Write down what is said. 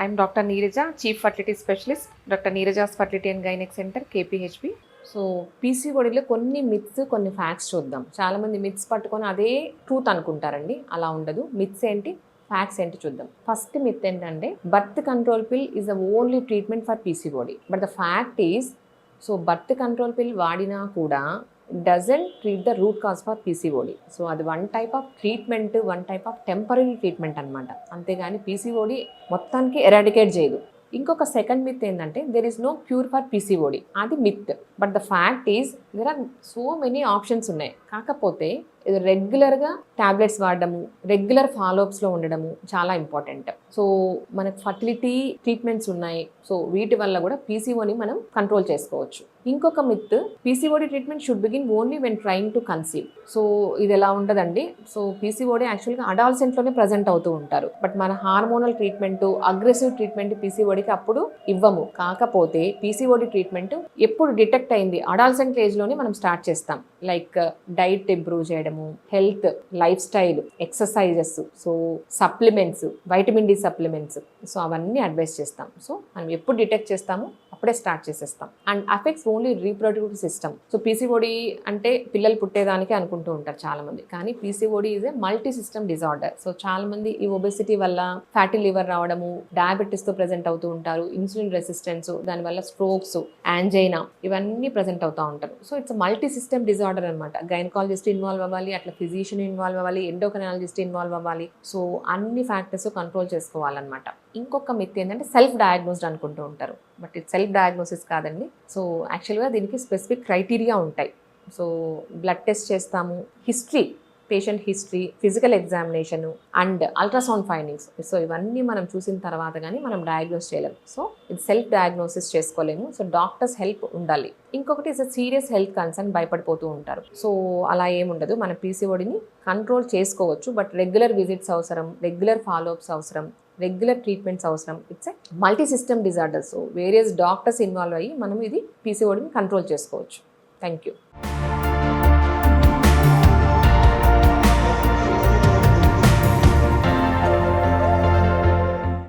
I'm Dr. Neeraja, Chief Fertility Specialist, Dr. Neeraja's Fertility and Gynec Center, KPHB. So పీసీఓడిలో కొన్ని myths కొన్ని facts చూద్దాం. చాలామంది myths పట్టుకొని అదే ట్రూత్ అనుకుంటారండి, అలా ఉండదు. మిత్స్ ఏంటి, ఫ్యాక్ట్స్ ఏంటి చూద్దాం. ఫస్ట్ మిత్ ఏంటంటే birth control pill is the only treatment for PCOD. But the fact is, so birth control pill వాడినా కూడా doesn't treat the root cause for PCOD. So అది one type of treatment, one type of temporary treatment అనమాట. అంతేగాని PCOD మొత్తానికి eradicate చేయదు. ఇంకొక second myth ఏంటంటే there is no cure for PCOD. అది myth. But the fact is there are so many options ఉన్నాయి. కాకపోతే రెగ్యులర్గా ట్యాబ్లెట్స్ వాడడము, రెగ్యులర్ ఫాలోఅప్స్లో ఉండడము చాలా ఇంపార్టెంట్. సో మనకు ఫర్టిలిటీ ట్రీట్మెంట్స్ ఉన్నాయి. సో వీటి వల్ల కూడా పీసీఓని మనం కంట్రోల్ చేసుకోవచ్చు. ఇంకొక myth, PCOD treatment should begin only when trying to conceive. So ఇది ఎలా ఉండదండి. సో పీసీఓడి యాక్చువల్గా అడాల్సెంట్లోనే ప్రజెంట్ అవుతూ ఉంటారు. బట్ మన హార్మోనల్ ట్రీట్మెంట్, అగ్రెసివ్ ట్రీట్మెంట్ పీసీఓడికి అప్పుడు ఇవ్వము. కాకపోతే పీసీఓడి ట్రీట్మెంట్ ఎప్పుడు డిటెక్ట్ అయింది, అడాల్సెంట్ ఏజ్లోనే మనం స్టార్ట్ చేస్తాం. లైక్ డైట్ ఇంప్రూవ్ చేయడము, health, lifestyle, exercises, so supplements, vitamin D supplements, so అవన్నీ అడ్వైస్ చేస్తాం. సో మనం ఎప్పుడు డిటెక్ట్ చేస్తామో అప్పుడే స్టార్ట్ చేసేస్తాం. And affects only reproductive system. So PCOD అంటే పిల్లలు పుట్టేదానికి అనుకుంటూ ఉంటారు చాలామంది, కానీ PCOD is a multi system disorder. So చాలామంది ఈ ఒబెసిటీ వల్ల ఫ్యాటీ లివర్ రావడము, డయాబెటీస్తో ప్రజెంట్ అవుతూ ఉంటారు, ఇన్సులిన్ రెసిస్టెన్స్, దానివల్ల స్ట్రోక్స్, యాంజైనా, ఇవన్నీ ప్రజెంట్ అవుతూ ఉంటారు. So it's multi system disorder అనమాట. గైనకాలజిస్ట్ ఇన్వాల్వ్ అవ్వాలి, అట్లా ఫిజిషియన్ ఇన్వాల్వ్ అవ్వాలి, ఎండోక్రైనాలజిస్ట్ ఇన్వాల్వ్ అవ్వాలి. సో అన్ని ఫ్యాక్టర్స్ కంట్రోల్ చేసుకోవాలన్నమాట. ఇంకొక మిత్ ఏంటంటే సెల్ఫ్ డయాగ్నోస్డ్ అనుకుంటూ ఉంటారు. బట్ ఇది సెల్ఫ్ డయాగ్నోసిస్ కాదండి. సో యాక్చువల్గా దీనికి స్పెసిఫిక్ క్రైటీరియా ఉంటాయి. సో బ్లడ్ టెస్ట్ చేస్తాము, history, patient history, physical examination and ultrasound findings. So ఇవన్నీ మనం చూసిన తర్వాత కానీ మనం డయాగ్నోస్ చేయలేము. సో ఇది సెల్ఫ్ డయాగ్నోసిస్ చేసుకోలేము. సో డాక్టర్స్ హెల్ప్ ఉండాలి. ఇంకొకటి ఇస్ సీరియస్ హెల్త్ కన్సర్న్, భయపడిపోతూ ఉంటారు. సో అలా ఏముండదు, మన పీసీఓడిని కంట్రోల్ చేసుకోవచ్చు. బట్ రెగ్యులర్ విజిట్స్ అవసరం, రెగ్యులర్ ఫాలోఅప్స్ అవసరం, రెగ్యులర్ ట్రీట్మెంట్స్ అవసరం. It's a multi system disorder. So various doctors involve అయ్యి మనం ఇది పీసీఓడిని కంట్రోల్ చేసుకోవచ్చు. Thank you.